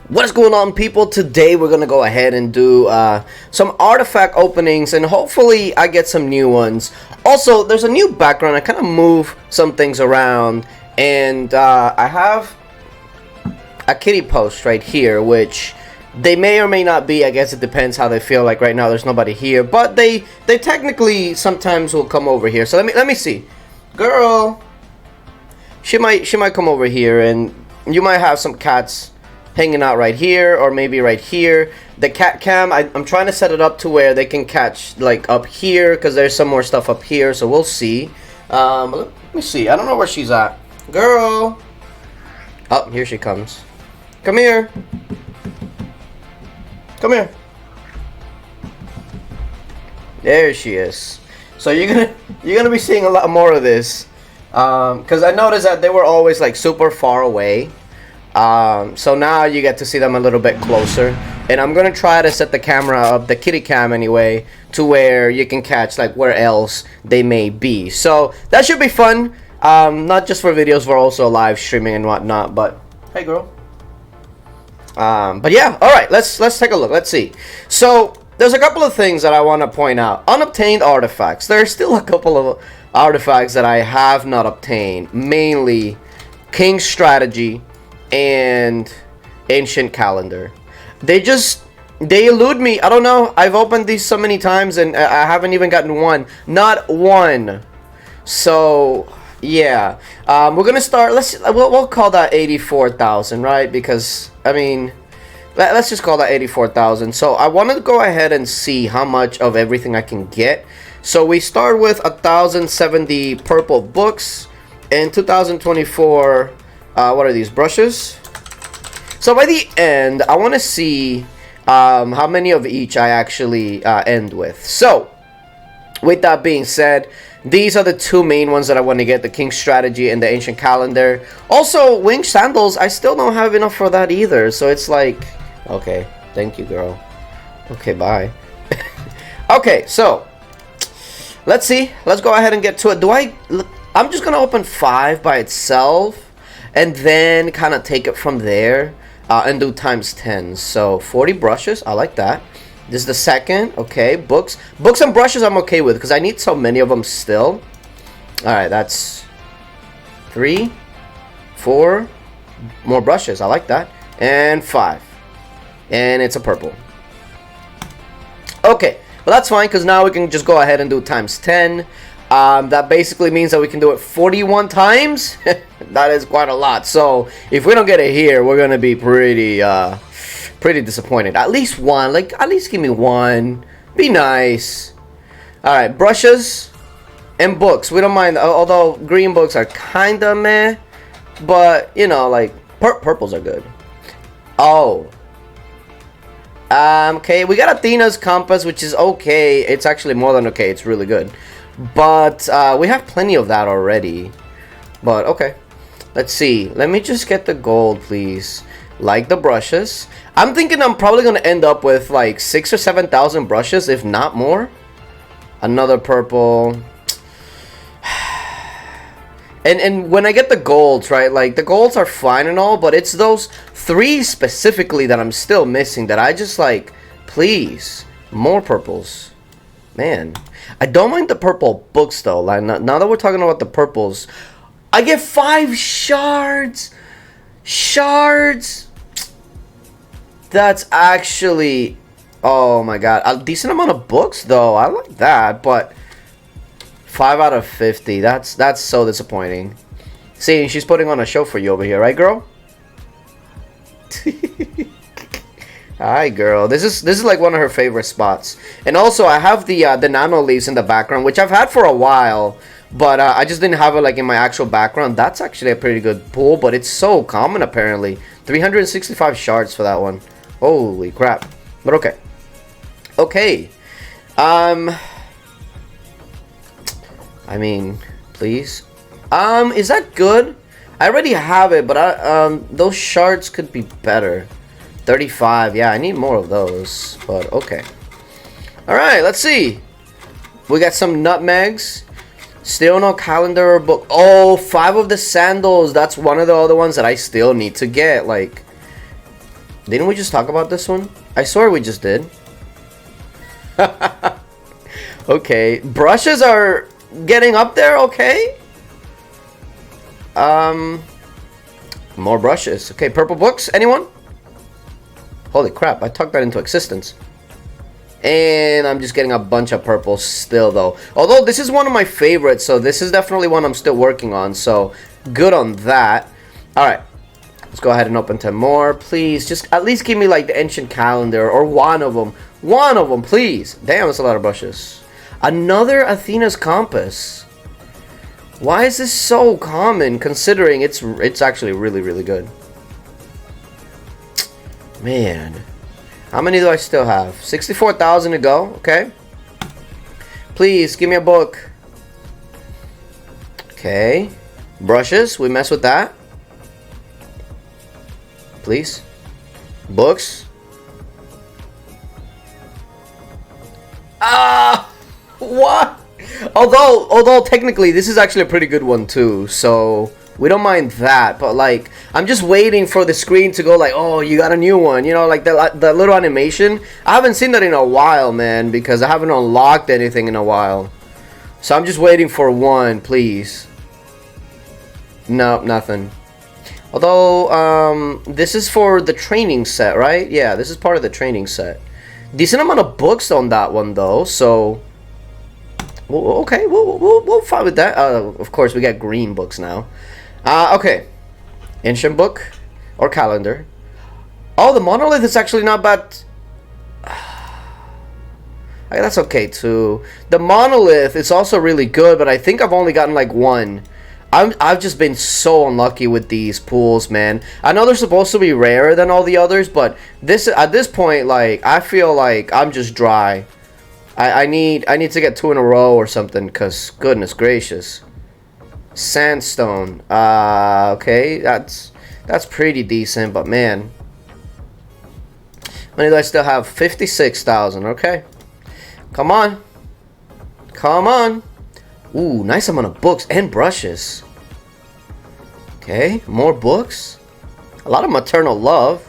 What is going on, people? Today we're gonna go ahead and do some artifact openings, and hopefully I get some new ones. Also, there's a new background. I kind of move some things around, and I have a kitty post right here, which they may or may not be. I guess it depends how they feel. Like right now there's nobody here, but they technically sometimes will come over here. So let me see. Girl, she might come over here, and you might have some cats hanging out right here, or maybe right here. The cat cam, I'm trying to set it up to where they can catch like up here, because there's some more stuff up here, so we'll see. Let me see. I don't know where she's at. Girl. Oh, here she comes. Come here. Come here. There she is. So you're gonna be seeing a lot more of this, because I noticed that they were always like super far away. So now you get to see them a little bit closer, and I'm gonna try to set the camera up, the kitty cam anyway, to where you can catch like where else they may be. So that should be fun. Not just for videos, for also live streaming and whatnot. But hey, girl. But yeah, all right. Let's take a look. Let's see. So there's a couple of things that I want to point out. Unobtained artifacts. There's still a couple of artifacts that I have not obtained. Mainly King's Strategy and Ancient Calendar. They elude me. I don't know. I've opened these so many times and I haven't even gotten one. Not one. So yeah, we're gonna start. We'll call that 84,000, right? Because I mean, let's just call that 84,000. So I want to go ahead and see how much of everything I can get. So we start with 1,070 purple books in 2024. What are these brushes? So by the end, I want to see how many of each I actually end with. So with that being said, these are the two main ones that I want to get: the King's Strategy and the Ancient Calendar. Also, Winged Sandals, I still don't have enough for that either. So it's like, okay, thank you, girl. Okay, bye. Okay, so let's see. Let's go ahead and get to it. I'm just gonna open 5 by itself, and then kind of take it from there and do times 10. So 40 brushes, I like that. This is the second. Okay, books and brushes I'm okay with, because I need so many of them still. All right, that's 3, 4 more brushes. I like that. And 5, and it's a purple. Okay, well that's fine, because now we can just go ahead and do times 10. That basically means that we can do it 41 times. That is quite a lot. So if we don't get it here, we're gonna be pretty disappointed. At least one, like at least give me one. Be nice. All right, brushes and books. We don't mind, although green books are kinda meh, but you know, like purples are good. Oh. Okay, we got Athena's compass, which is okay. It's actually more than okay. It's really good. But we have plenty of that already. But okay, let's see. Let me just get the gold, please. Like the brushes, I'm thinking I'm probably gonna end up with like 6,000 or 7,000 brushes, if not more. Another purple. And when I get the golds, right, like the golds are fine and all, but it's those 3 specifically that I'm still missing, that I just like, please, more purples. Man, I don't mind the purple books though. Like now that we're talking about the purples, I get 5 shards. That's actually, oh my god, a decent amount of books though. I like that, but 5 out of 50. That's so disappointing. See, she's putting on a show for you over here, right, girl? Hi, girl. This is like one of her favorite spots. And also, I have the nano leaves in the background, which I've had for a while, but I just didn't have it like in my actual background. That's actually a pretty good pull, but it's so common apparently. 365 shards for that one. Holy crap. But okay. Okay. I mean, please. Is that good? I already have it, but those shards could be better. 35. Yeah, I need more of those, but okay. All right, let's see. We got some nutmegs. Still no calendar or book. Oh, 5 of the sandals. That's one of the other ones that I still need to get. Like, Didn't we just talk about this one? I swear we just did. Okay, brushes are getting up there, okay? More brushes. Okay, purple books, anyone? Holy crap, I tucked that into existence. And I'm just getting a bunch of purples still, though. Although, this is one of my favorites, so this is definitely one I'm still working on, so good on that. Alright, let's go ahead and open 10 more. Please, just at least give me, like, the ancient calendar, or one of them. One of them, please. Damn, that's a lot of brushes. Another Athena's compass. Why is this so common, considering it's actually really, really good? Man. How many do I still have? 64,000 to go, okay. Please, give me a book. Okay. Brushes, we mess with that. Please. Books. Ah! What? Although technically this is actually a pretty good one too, so we don't mind that. But like, I'm just waiting for the screen to go like, oh, you got a new one, you know, like the little animation. I haven't seen that in a while, man, because I haven't unlocked anything in a while. So I'm just waiting for one, please. Nope, nothing. Although this is for the training set, right? Yeah, this is part of the training set. Decent amount of books on that one though, so okay, we'll fight with that. Of course, we got green books now. Okay, ancient book or calendar. Oh, the monolith is actually not bad. That's okay too. The monolith is also really good, but I think I've only gotten like one. I've just been so unlucky with these pools, man. I know they're supposed to be rarer than all the others, but this at this point, like, I feel like I'm just dry. I need to get 2 in a row or something, cause goodness gracious. Sandstone. Okay, that's pretty decent, but man. How many do I still have? 56,000. Okay, come on, come on. Ooh, nice amount of books and brushes. Okay, more books. A lot of maternal love.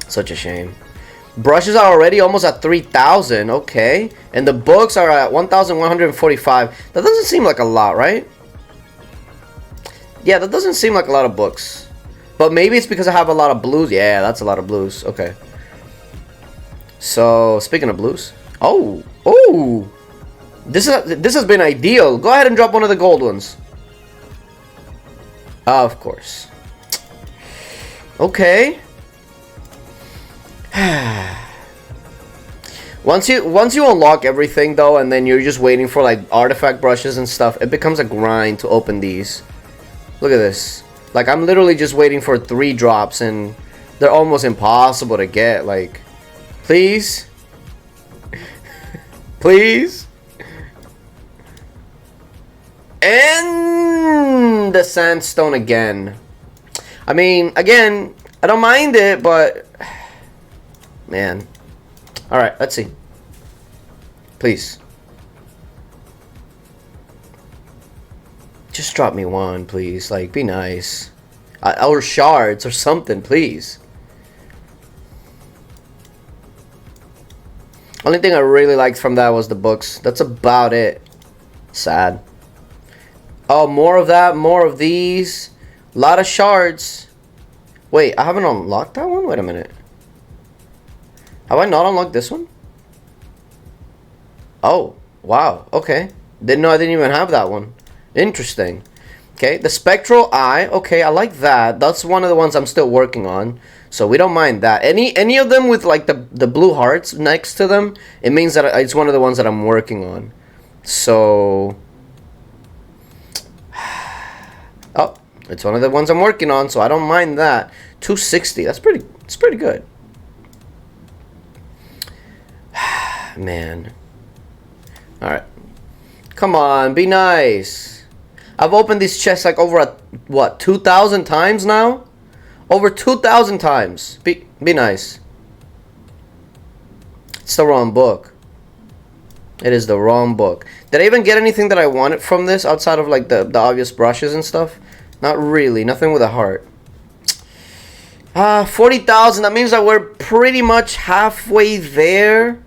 Such a shame. Brushes are already almost at 3,000. Okay, and the books are at 1,145. That doesn't seem like a lot, right? Yeah, that doesn't seem like a lot of books. But maybe it's because I have a lot of blues. Yeah, that's a lot of blues. Okay. So, speaking of blues. Oh, oh, this has been ideal. Go ahead and drop one of the gold ones. Of course. Okay. once you unlock everything though, and then you're just waiting for like artifact brushes and stuff, it becomes a grind to open these. Look at this. Like, I'm literally just waiting for 3 drops, and they're almost impossible to get. Like, please. Please. And the sandstone again. I mean, again, I don't mind it, but man. Alright, let's see. Please. Just drop me one, please. Like, be nice. Or shards or something, please. Only thing I really liked from that was the books. That's about it. Sad. Oh, more of that. More of these. A lot of shards. Wait, I haven't unlocked that one? Wait a minute. Have I not unlocked this one? Oh, wow. Okay. Didn't know I didn't even have that one. Interesting. Okay, the spectral eye. Okay, I like that. That's one of the ones I'm still working on. So we don't mind that. Any of them with like the blue hearts next to them, it means that it's one of the ones that I'm working on. So, oh, it's one of the ones I'm working on, so I don't mind that. 260. It's pretty good. Man. All right. Come on, be nice. I've opened these chests like over what, 2,000 times now? Over 2,000 times. Be nice. It's the wrong book. It is the wrong book. Did I even get anything that I wanted from this outside of like the obvious brushes and stuff? Not really. Nothing with a heart. 40,000. That means that we're pretty much halfway there.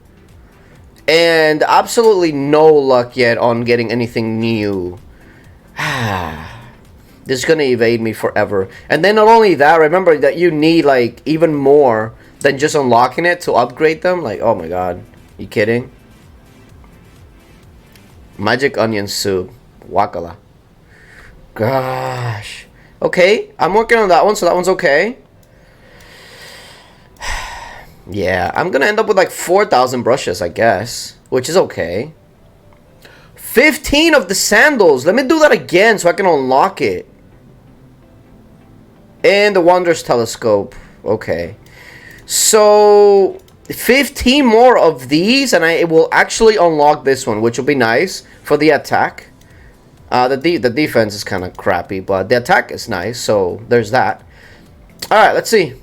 And absolutely no luck yet on getting anything new. This is gonna evade me forever. And then not only that, remember that you need like even more than just unlocking it to upgrade them. Like, oh my god. You kidding? Magic onion soup. Wakala. Gosh. Okay, I'm working on that one, so that one's okay. Yeah, I'm gonna end up with like 4,000 brushes, I guess. Which is okay. 15 of the sandals. Let me do that again so I can unlock it. And the Wondrous Telescope. Okay. So, 15 more of these, and it will actually unlock this one, which will be nice for the attack. The defense is kind of crappy, but the attack is nice, so there's that. Alright, let's see.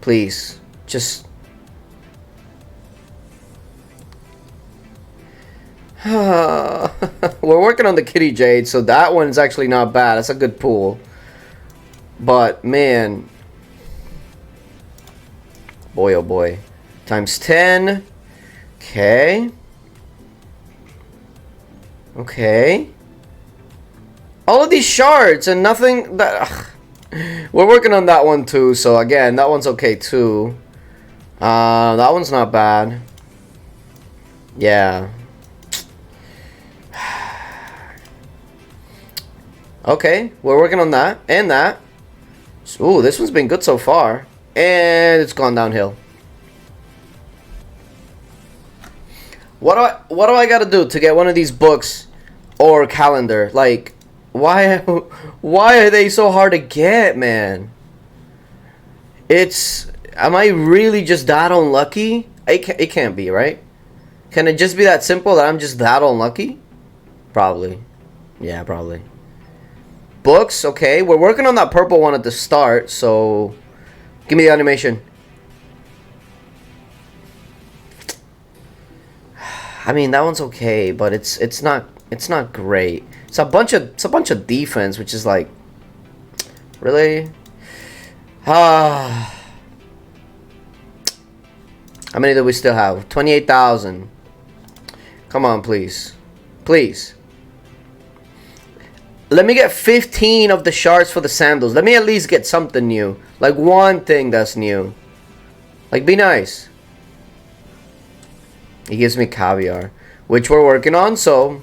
Please, just... We're working on the Kitty Jade, so that one's actually not bad. That's a good pool. But, man... Boy, oh boy. Times 10. Okay. Okay. All of these shards and nothing that... Ugh. We're working on that one too, so again, that one's okay too. That one's not bad. Yeah. Okay, we're working on that and that. Ooh, this one's been good so far. And it's gone downhill. What do I gotta do to get one of these books or calendar? Like, why are they so hard to get, man? Am I really just that unlucky? It can't be, right? Can it just be that simple that I'm just that unlucky? Probably. Yeah, probably. Books, okay. We're working on that purple one at the start, so give me the animation. I mean, that one's okay, but it's not great. It's a bunch of defense, which is like, really? How many do we still have? 28,000. Come on, please. Please. Let me get 15 of the shards for the sandals. Let me at least get something new. Like one thing that's new. Like, be nice. He gives me caviar, which we're working on, so...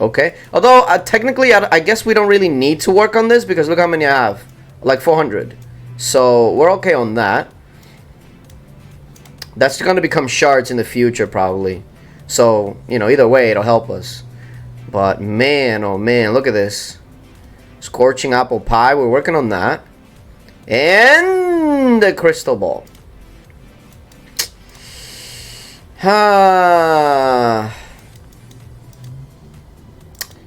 Okay. Although, technically, I guess we don't really need to work on this, because look how many I have. Like 400. So, we're okay on that. That's going to become shards in the future, probably. So, you know, either way, it'll help us. But, man, oh man, look at this. Scorching apple pie, we're working on that. And the crystal ball.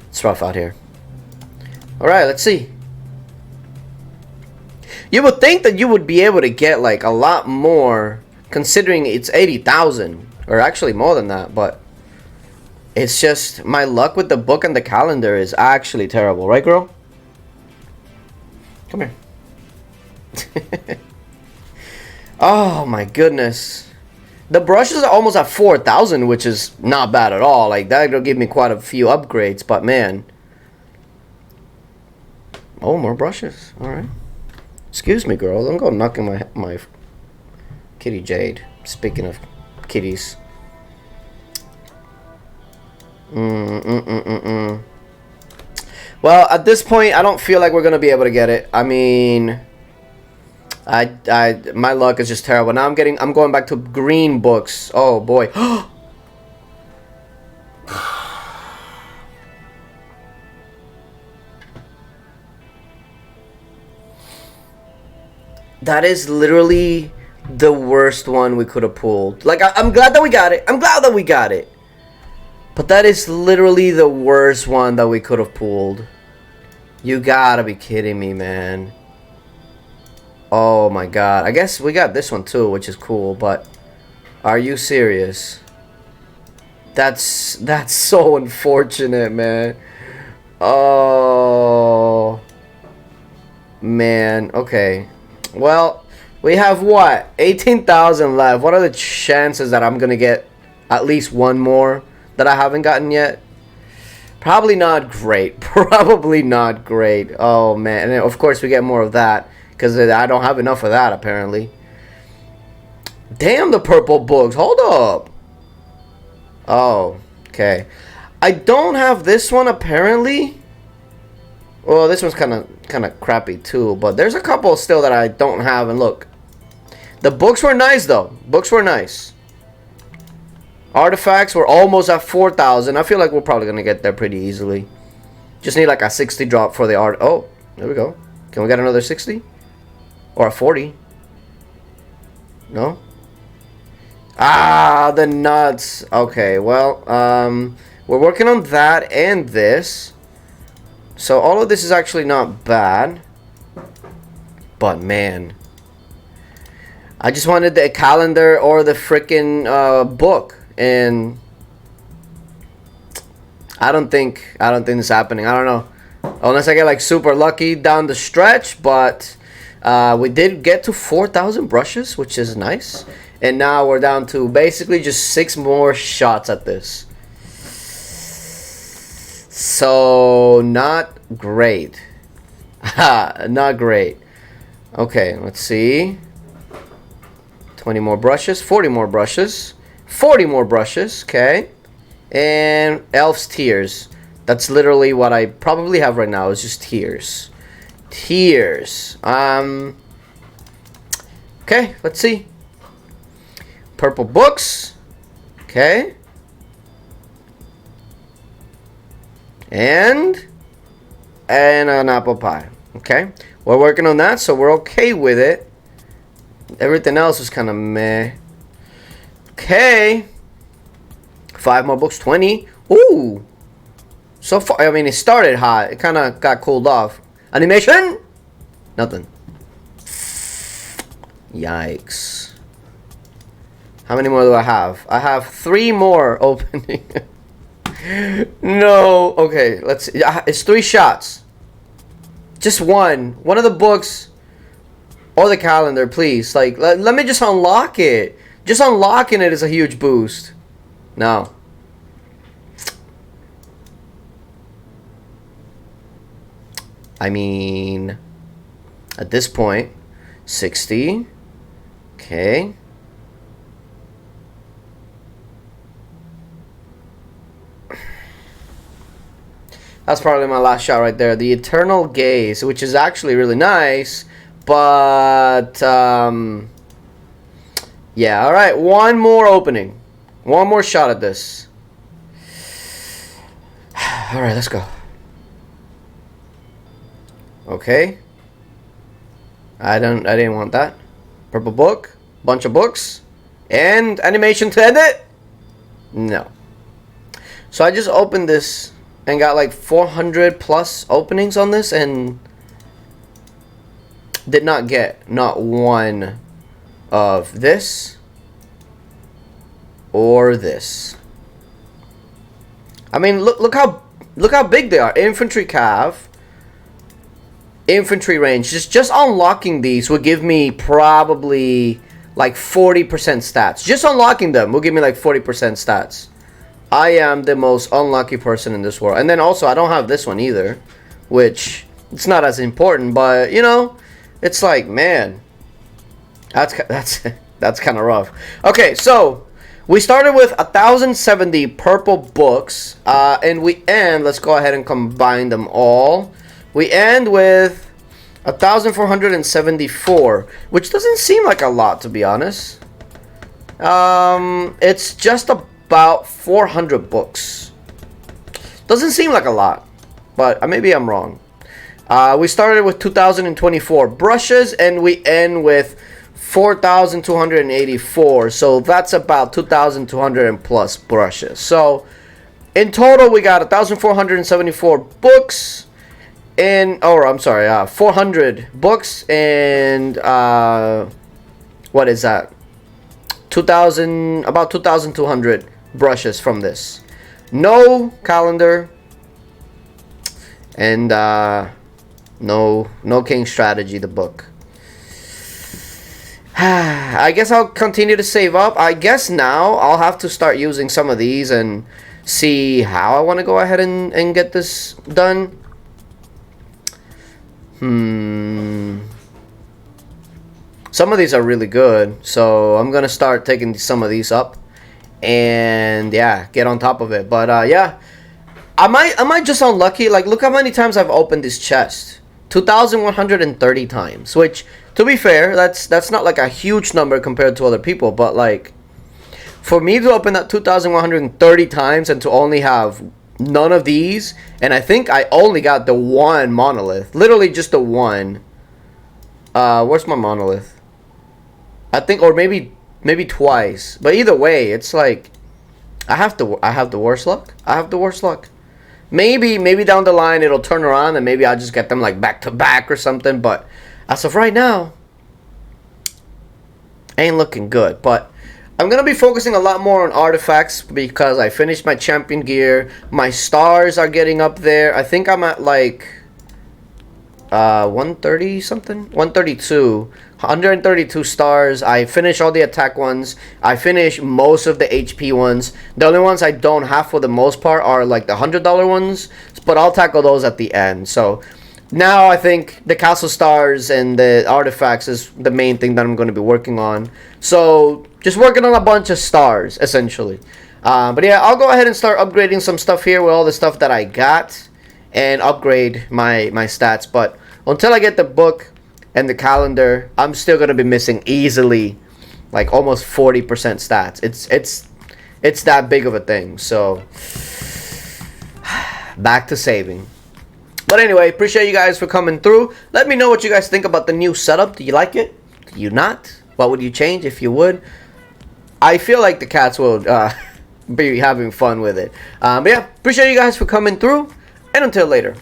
It's rough out here. Alright, let's see. You would think that you would be able to get like a lot more, considering it's 80,000. Or actually more than that, but it's just my luck with the book and the calendar is actually terrible, right, girl? Come here. Oh my goodness. The brushes are almost at 4,000, which is not bad at all. Like, that'll give me quite a few upgrades, but man. Oh, more brushes. Alright. Excuse me, girl. Don't go knocking my kitty jade. Speaking of kitties. Well, at this point, I don't feel like we're gonna be able to get it. I mean, my luck is just terrible. Now I'm going back to green books. Oh boy. That is literally the worst one we could have pulled. Like, I'm glad that we got it. I'm glad that we got it. But that is literally the worst one that we could have pulled. You gotta be kidding me, man. Oh my god. I guess we got this one too, which is cool, but are you serious? That's so unfortunate, man. Oh. man. Okay. Well, we have what? 18,000 left. What are the chances that I'm gonna get at least one more that I haven't gotten yet? Probably not great. Probably not great. Oh man. And then, of course we get more of that, because I don't have enough of that apparently. Damn the purple books. Hold up. Oh, okay. I don't have this one apparently. Well, this one's kind of crappy too, but there's a couple still that I don't have. And look, the books were nice though. Books were nice. Artifacts were almost at 4,000. I feel like we're probably gonna get there pretty easily. Just need like a 60 drop for the art. Oh, there we go. Can we get another 60 or a 40? No. Ah, the nuts. Okay, well, we're working on that and this. So all of this is actually not bad. But man, I just wanted the calendar or the freaking book, and I don't think this is happening. I don't know, unless I get like super lucky down the stretch. But we did get to 4,000 brushes, which is nice. And now we're down to basically just 6 more shots at this. So, not great. Not great. Okay, let's see. 20 more brushes, 40 more brushes, 40 more brushes, okay. And Elf's Tears. That's literally what I probably have right now, is just tears. Tears. Okay, let's see. Purple books. Okay. And an apple pie. Okay. We're working on that, so we're okay with it. Everything else is kind of meh. Okay. 5 more books. 20. Ooh. So far, I mean, it started hot. It kind of got cooled off. Animation? Nothing. Yikes. How many more do I have? I have 3 more opening. No. Okay, let's see. It's 3 shots. Just one. One of the books or the calendar, please. Like, let me just unlock it. Just unlocking it is a huge boost. No. I mean, at this point, 60. Okay. That's probably my last shot right there. The Eternal Gaze, which is actually really nice. But, yeah, alright. One more opening. One more shot at this. Alright, let's go. Okay. I didn't want that. Purple book. Bunch of books. And animation to end it? No. So I just opened this and got like 400 plus openings on this and did not get not one of this or this. I mean, look how big they are. Infantry cav, infantry range. Just unlocking these would give me probably like 40% stats. Just unlocking them will give me like 40% stats. I am the most unlucky person in this world. And then also, I don't have this one either, which it's not as important, but you know, it's like, man, that's kind of rough. Okay, so we started with 1,070 purple books, and we end. Let's go ahead and combine them all. We end with 1,474, which doesn't seem like a lot, to be honest. It's just about 400 books. Doesn't seem like a lot, but maybe I'm wrong. We started with 2,024 brushes, and we end with 4,284. So that's about 2,200 plus brushes. So in total, we got 1,474 books. Or I'm sorry, 400 books and what is that? 2,000, about 2,200 brushes from this. No calendar and No king strategy, the book. I guess I'll continue to save up. I guess now I'll have to start using some of these and see how I want to go ahead and get this done. Some of these are really good, so I'm gonna start taking some of these up and yeah, get on top of it. But yeah, I might just unlucky. Like, look how many times I've opened this chest. 2,130 times, which, to be fair, that's not like a huge number compared to other people, but like, for me to open that 2,130 times and to only have none of these, and I think I only got the one monolith, literally just the one. Where's my monolith? I think, or maybe twice, but either way, it's like I have the worst luck. I have the worst luck. Maybe down the line it'll turn around and maybe I'll just get them like back to back or something. But as of right now, ain't looking good. But I'm going to be focusing a lot more on artifacts because I finished my champion gear. My stars are getting up there. I think I'm at like 130 something? 132. 132 stars. I finished all the attack ones. I finished most of the HP ones. The only ones I don't have for the most part are like the $100 ones, but I'll tackle those at the end. So now I think the castle stars and the artifacts is the main thing that I'm going to be working on. So just working on a bunch of stars essentially. But yeah, I'll go ahead and start upgrading some stuff here with all the stuff that I got and upgrade my stats. But until I get the book and the calendar, I'm still gonna be missing easily like almost 40% stats. It's that big of a thing. So back to saving. But anyway, appreciate you guys for coming through. Let me know what you guys think about the new setup. Do you like it? Do you not? What would you change if you would? I feel like the cats will be having fun with it. But yeah, appreciate you guys for coming through, and until later.